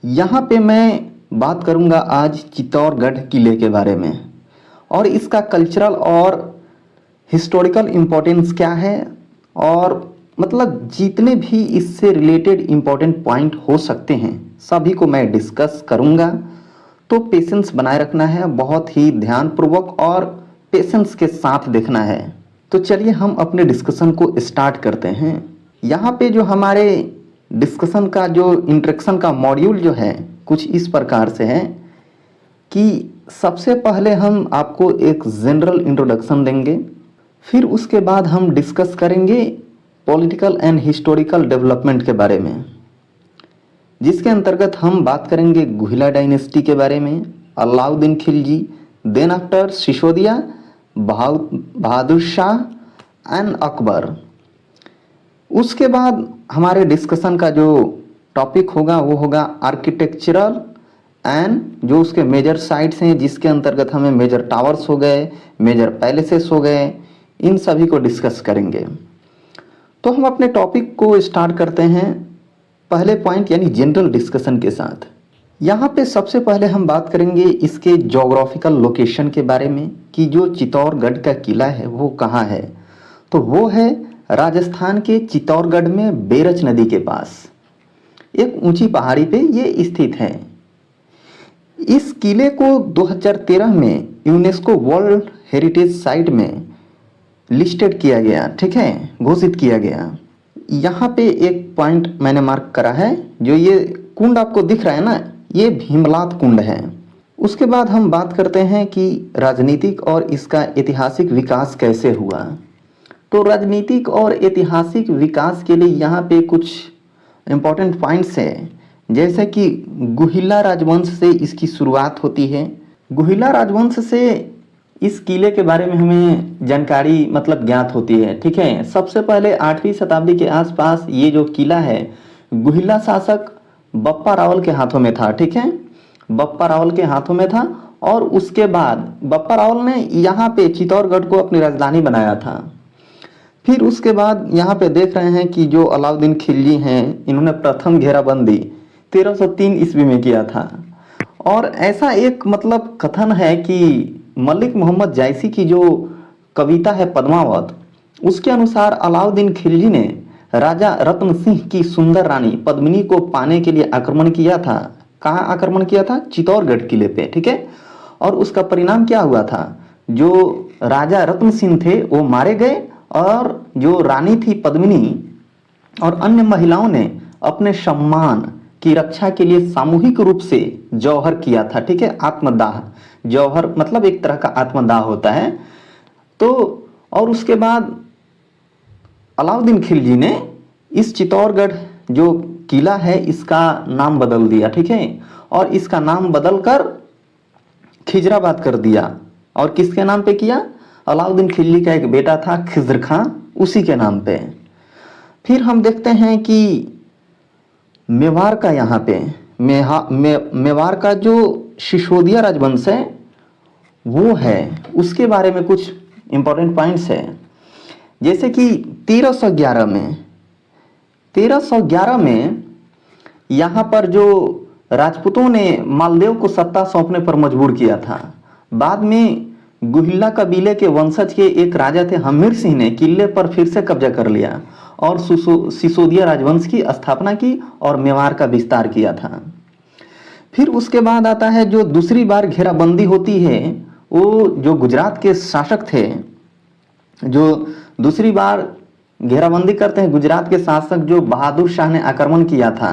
यहाँ पे मैं बात करूँगा आज चित्तौड़गढ़ किले के बारे में और इसका कल्चरल और हिस्टोरिकल इम्पोर्टेंस क्या है और मतलब जितने भी इससे रिलेटेड इम्पोर्टेंट पॉइंट हो सकते हैं सभी को मैं डिस्कस करूँगा। तो पेशेंस बनाए रखना है, बहुत ही ध्यानपूर्वक और पेशेंस के साथ देखना है। तो चलिए हम अपने डिस्कशन को स्टार्ट करते हैं। यहाँ पे जो हमारे डिस्कशन का जो इंट्रोडक्शन का मॉड्यूल जो है कुछ इस प्रकार से है कि सबसे पहले हम आपको एक जनरल इंट्रोडक्शन देंगे, फिर उसके बाद हम डिस्कस करेंगे पॉलिटिकल एंड हिस्टोरिकल डेवलपमेंट के बारे में, जिसके अंतर्गत हम बात करेंगे गुहिला डायनेस्टी के बारे में, Alauddin Khilji, then after Sisodia, Bahadur Shah and Akbar. उसके बाद हमारे डिस्कशन का जो टॉपिक होगा वो होगा आर्किटेक्चरल एंड जो उसके मेजर साइट्स हैं, जिसके अंतर्गत हमें मेजर टावर्स हो गए, मेजर पैलेसेस हो गए, इन सभी को डिस्कस करेंगे। तो हम अपने टॉपिक को स्टार्ट करते हैं पहले पॉइंट यानी जनरल डिस्कशन के साथ। यहाँ पे सबसे पहले हम बात करेंगे इसके जोग्राफिकल लोकेशन के बारे में कि जो चित्तौड़गढ़ का किला है वो कहाँ है। तो वो है राजस्थान के चित्तौड़गढ़ में बेरच नदी के पास एक ऊंची पहाड़ी पे ये स्थित है। इस किले को 2013 में यूनेस्को वर्ल्ड हेरिटेज साइट में लिस्टेड किया गया, ठीक है, घोषित किया गया। यहाँ पे एक पॉइंट मैंने मार्क करा है, जो ये कुंड आपको दिख रहा है ना, ये भीमलात कुंड है। उसके बाद हम बात करते हैं कि राजनीतिक और इसका ऐतिहासिक विकास कैसे हुआ। तो राजनीतिक और ऐतिहासिक विकास के लिए यहाँ पे कुछ इम्पोर्टेंट पॉइंट्स हैं, जैसे कि गुहिला राजवंश से इसकी शुरुआत होती है। गुहिला राजवंश से इस किले के बारे में हमें जानकारी मतलब ज्ञात होती है, ठीक है। सबसे पहले 8वीं शताब्दी के आसपास ये जो किला है गुहिला शासक बप्पा रावल के हाथों में था, ठीक है, बप्पा रावल के हाथों में था। और उसके बाद बप्पा रावल ने यहाँ पे चित्तौड़गढ़ को अपनी राजधानी बनाया था। फिर उसके बाद यहाँ पे देख रहे हैं कि जो अलाउद्दीन खिलजी हैं, इन्होंने प्रथम घेराबंदी 1303 ईस्वी में किया था। और ऐसा एक मतलब कथन है कि मलिक मोहम्मद जायसी की जो कविता है पद्मावत, उसके अनुसार अलाउद्दीन खिलजी ने राजा रत्न सिंह की सुंदर रानी पद्मिनी को पाने के लिए आक्रमण किया था। कहाँ आक्रमण किया था? चित्तौड़गढ़ किले पे, ठीक है। और उसका परिणाम क्या हुआ था? जो राजा रत्न सिंह थे वो मारे गए और जो रानी थी पद्मिनी और अन्य महिलाओं ने अपने सम्मान की रक्षा के लिए सामूहिक रूप से जौहर किया था, ठीक है, आत्मदाह। जौहर मतलब एक तरह का आत्मदाह होता है। तो और उसके बाद अलाउद्दीन खिलजी ने इस चित्तौड़गढ़ जो किला है इसका नाम बदल दिया, ठीक है, और इसका नाम बदलकर खिजराबाद कर दिया। और किसके नाम पे किया? अलाउद्दीन खिलजी का एक बेटा था खिज्र खां, उसी के नाम पे। फिर हम देखते हैं कि मेवाड़ का यहाँ पे मेवाड़ का जो सिसोदिया राजवंश है वो है, उसके बारे में कुछ इंपॉर्टेंट पॉइंट्स है। जैसे कि 1311 में यहाँ पर जो राजपूतों ने मालदेव को सत्ता सौंपने पर मजबूर किया था। बाद में गुहिला कबीले के वंशज के एक राजा थे हमीर सिंह ने किले पर फिर से कब्जा कर लिया और सिसोदिया राजवंश की स्थापना की और मेवाड़ का विस्तार किया था। फिर उसके बाद आता है जो दूसरी बार घेराबंदी होती है, वो जो गुजरात के शासक थे, जो दूसरी बार घेराबंदी करते हैं गुजरात के शासक जो बहादुर शाह ने आक्रमण किया था।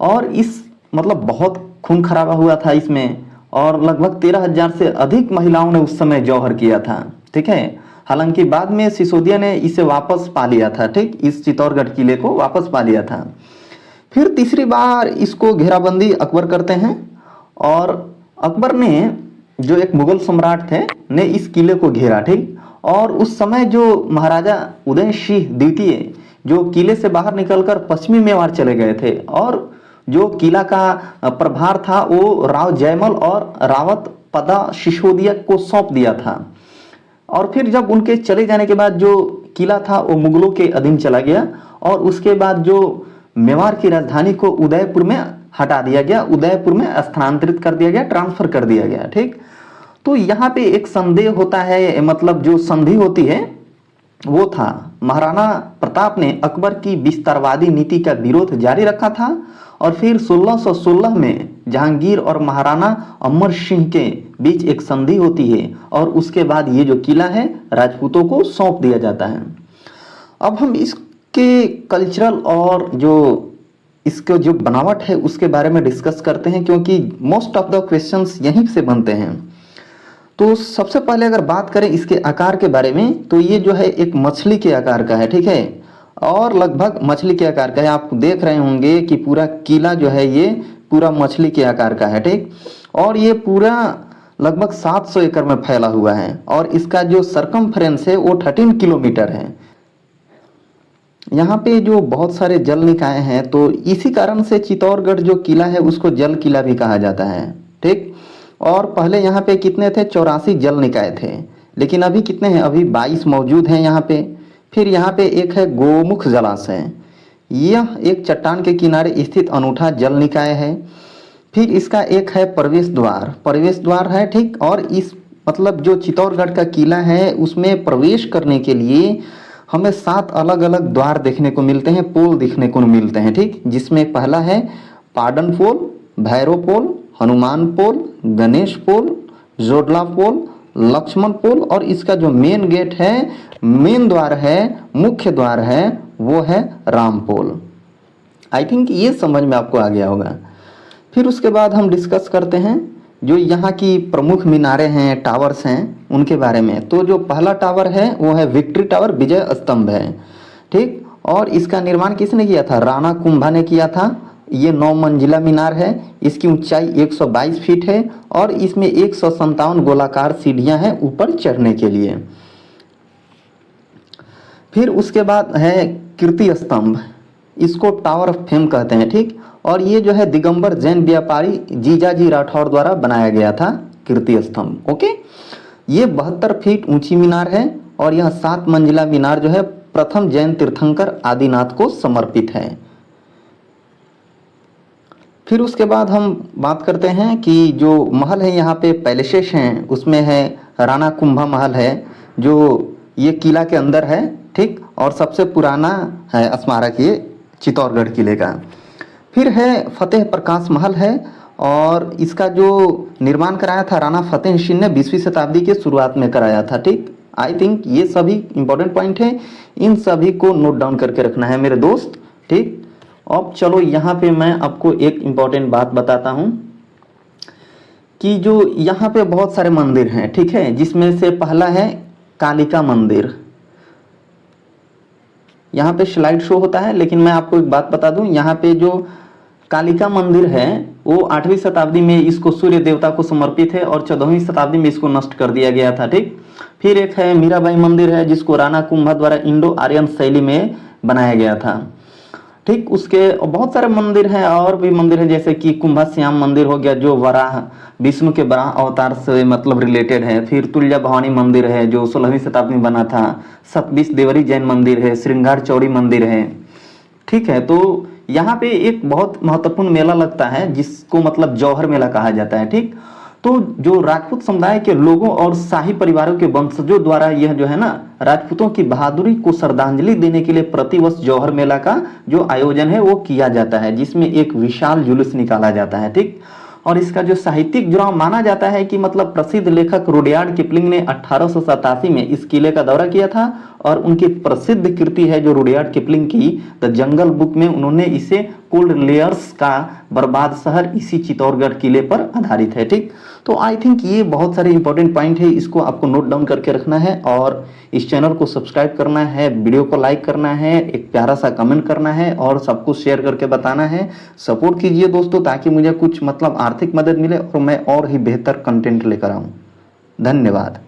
और इस मतलब बहुत खून खराबा हुआ था इसमें, और लगभग 13,000 से अधिक महिलाओं ने उस समय जौहर किया था, ठीक है। हालांकि बाद में सिसोदिया ने इसे वापस पा लिया था, ठीक, इस चित्तौड़गढ़ किले को वापस पा लिया था। फिर तीसरी बार इसको घेराबंदी अकबर करते हैं और अकबर ने जो एक मुगल सम्राट थे ने इस किले को घेरा, ठीक। और उस समय जो महाराजा उदय सिंह द्वितीय जो किले से बाहर निकलकर पश्चिमी मेवाड़ चले गए थे और जो किला का प्रभार था वो राव जयमल और रावत पदा सिसोदिया को सौंप दिया था। और फिर जब उनके चले जाने के बाद जो किला था वो मुगलों के अधीन चला गया और उसके बाद जो मेवाड़ की राजधानी को उदयपुर में हटा दिया गया, उदयपुर में स्थानांतरित कर दिया गया, ट्रांसफर कर दिया गया। ठीक, तो यहाँ पे एक संदेह होता है, मतलब जो संधि होती है वो था महाराणा प्रताप ने अकबर की विस्तारवादी नीति का विरोध जारी रखा था और फिर 1616 में जहांगीर और महाराणा अमर सिंह के बीच एक संधि होती है और उसके बाद ये जो किला है राजपूतों को सौंप दिया जाता है। अब हम इसके कल्चरल और जो इसका जो बनावट है उसके बारे में डिस्कस करते हैं, क्योंकि मोस्ट ऑफ द क्वेश्चंस यहीं से बनते हैं। तो सबसे पहले अगर बात करें इसके आकार के बारे में, तो ये जो है एक मछली के आकार का है, ठीक है, और लगभग मछली के आकार का है। आप देख रहे होंगे कि पूरा किला जो है ये पूरा मछली के आकार का है। ठीक, और ये पूरा लगभग 700 एकड़ में फैला हुआ है और इसका जो सरकमफ्रेंस है वो 13 किलोमीटर है। यहाँ पे जो बहुत सारे जल निकाय हैं, तो इसी कारण से चित्तौड़गढ़ जो किला है उसको जल किला भी कहा जाता है। ठीक, और पहले यहाँ पे कितने थे, 84 जल निकाय थे, लेकिन अभी कितने हैं, अभी 22 मौजूद हैं यहाँ पे। फिर यहाँ पे एक है गोमुख जलाशय, यह एक चट्टान के किनारे स्थित अनूठा जल निकाय है। फिर इसका एक है प्रवेश द्वार है। ठीक, और इस मतलब जो चित्तौड़गढ़ का किला है उसमें प्रवेश करने के लिए हमें 7 अलग अलग द्वार देखने को मिलते हैं, पोल देखने को मिलते हैं। ठीक, जिसमें पहला है पाडन पोल, भैरव पोल, हनुमान पोल, गणेश पोल, जोडला पोल, लक्ष्मण पोल, और इसका जो मेन गेट है, मेन द्वार है, मुख्य द्वार है, वो है राम पोल। आई थिंक ये समझ में आपको आ गया होगा। फिर उसके बाद हम डिस्कस करते हैं जो यहाँ की प्रमुख मीनारें हैं, टावर्स हैं, उनके बारे में। तो जो पहला टावर है वो है विक्ट्री टावर, विजय स्तंभ है। ठीक, और इसका निर्माण किसने किया था, राणा कुंभा ने किया था। ये 9 मंजिला मीनार है, इसकी ऊंचाई 122 फीट है और इसमें 157 गोलाकार सीढ़ियां हैं ऊपर चढ़ने के लिए। फिर उसके बाद है कीर्ति स्तंभ, इसको टावर ऑफ फेम कहते हैं। ठीक, और ये जो है दिगंबर जैन व्यापारी जीजाजी राठौर द्वारा बनाया गया था कीर्ति स्तंभ। ओके, ये 72 फीट ऊंची मीनार है और यह 7 मंजिला मीनार जो है प्रथम जैन तीर्थंकर आदिनाथ को समर्पित है। फिर उसके बाद हम बात करते हैं कि जो महल है यहाँ पे पैलेसेस हैं, उसमें है राणा कुंभा महल है जो ये किला के अंदर है। ठीक, और सबसे पुराना है स्मारक ये चित्तौड़गढ़ किले का। फिर है फतेह प्रकाश महल है और इसका जो निर्माण कराया था राणा फतेह सिंह ने 20वीं शताब्दी के शुरुआत में कराया था। ठीक, आई थिंक ये सभी इंपॉर्टेंट पॉइंट है, इन सभी को नोट डाउन करके रखना है मेरे दोस्त। ठीक, अब चलो यहाँ पे मैं आपको एक इम्पॉर्टेंट बात बताता हूँ कि जो यहाँ पे बहुत सारे मंदिर हैं, ठीक है, जिसमें से पहला है कालिका मंदिर। यहाँ पे स्लाइड शो होता है, लेकिन मैं आपको एक बात बता दूं, यहाँ पे जो कालिका मंदिर है वो 8वीं शताब्दी में इसको सूर्य देवता को समर्पित है और 14वीं शताब्दी में इसको नष्ट कर दिया गया था। ठीक, फिर एक है मीराबाई मंदिर है जिसको राणा कुंभा द्वारा इंडो आर्यन शैली में बनाया गया था। ठीक, उसके बहुत सारे मंदिर हैं और भी मंदिर हैं, जैसे कि कुंभा श्याम मंदिर हो गया जो वराह विष्णु के वराह अवतार से मतलब रिलेटेड है। फिर तुल्जा भवानी मंदिर है जो 16वीं शताब्दी में बना था। सतबीस देवरी जैन मंदिर है, श्रृंगार चौड़ी मंदिर है। ठीक है, तो यहाँ पे एक बहुत महत्वपूर्ण मेला लगता है जिसको मतलब जौहर मेला कहा जाता है। ठीक, तो जो राजपूत समुदाय के लोगों और शाही परिवारों के वंशजों द्वारा यह जो है ना राजपूतों की बहादुरी को श्रद्धांजलि देने के लिए प्रतिवर्ष जौहर मेला का जो आयोजन है वो किया जाता है, जिसमें एक विशाल जुलूस निकाला जाता है। ठीक, और इसका जो साहित्यिक जुड़ाव माना जाता है कि मतलब प्रसिद्ध लेखक रुडयार्ड किपलिंग ने 1887 में इस किले का दौरा किया था और उनकी प्रसिद्ध कृति है जो रुडयार्ड किपलिंग की द जंगल बुक में उन्होंने इसे कोल्ड लेयर्स का बर्बाद शहर इसी चित्तौड़गढ़ किले पर आधारित है। ठीक, तो आई थिंक ये बहुत सारे इंपॉर्टेंट पॉइंट है, इसको आपको नोट डाउन करके रखना है और इस चैनल को सब्सक्राइब करना है, वीडियो को लाइक करना है, एक प्यारा सा कमेंट करना है और सबको शेयर करके बताना है। सपोर्ट कीजिए दोस्तों ताकि मुझे कुछ मतलब आर्थिक मदद मिले और मैं और ही बेहतर कंटेंट लेकर आऊँ। धन्यवाद।